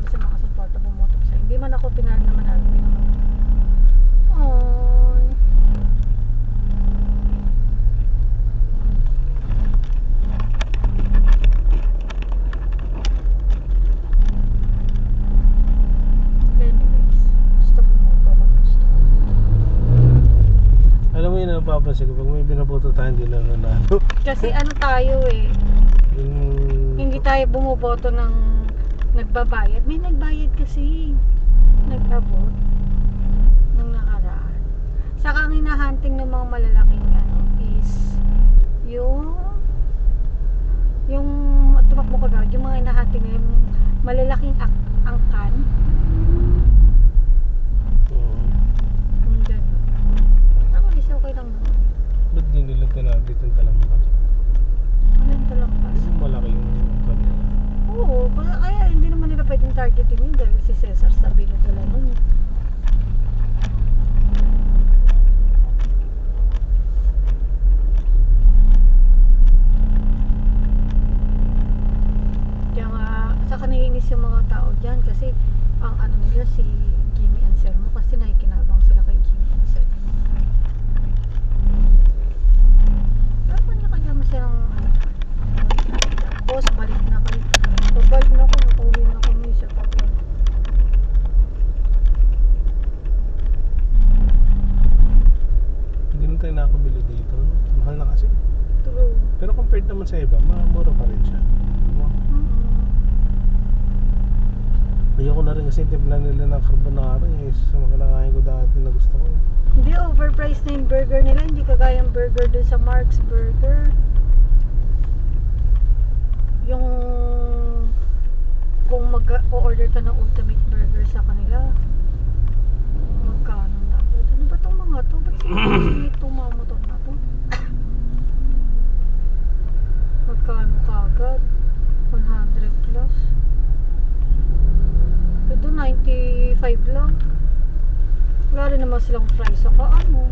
kami sa mga suporta bumoto sa. Hindi man ako pinag naman namin pinamoto. Ay. Anyways, gusto bumoto ko gusto. Alam mo yun, napapansin ko, pag may binaboto tayo, hindi na nanalo. Kasi ano tayo eh, hindi tayo bumoboto ng nagbabayad. May nagbayad kasi. Nag-abot nung nakaraan. Saka ang hinahunting ng mga malalaking ano is yung tumakbo ka gawin, yung mga hinahunting nila yung malalaking angkan. Yung gano'n. Tama, is okay lang naman. Ba't di nila tinagit yung talampas? Ano yung talampas? Yung malaki yung kanila. Oo, kaya hindi naman nila pwedeng targetin yun dahil si Cesar sabi na dala nun. Kaya nga, saka naiinis yung mga tao dyan kasi ang ano nila si Jimmy Anselmo kasi nakikinabang sila kay Jimmy Anselmo. Pero kanya kaya silang ano, boss, balik na kayo. Babalik na ako, nakauwi na kami sa Papua. Hindi naman tayo nakabili dito. Mahal na kasi. True. Pero compared naman sa iba, mura pa rin siya. Ayoko na rin kasi timpla nila ng carbonara eh. Sa mga kinakain ko dati na gusto ko eh. Hindi, overpriced na yung burger nila. Hindi kagayang burger dun sa Mark's Burger. Yung kung mag-order ka ng ultimate burger sa kanila, magkano na? Ano ba itong mga to? Ba't sila itong mga motor na to? Magkano kagad? 100 plus. Ito 95 lang. Wala rin naman silang fries sa kaano.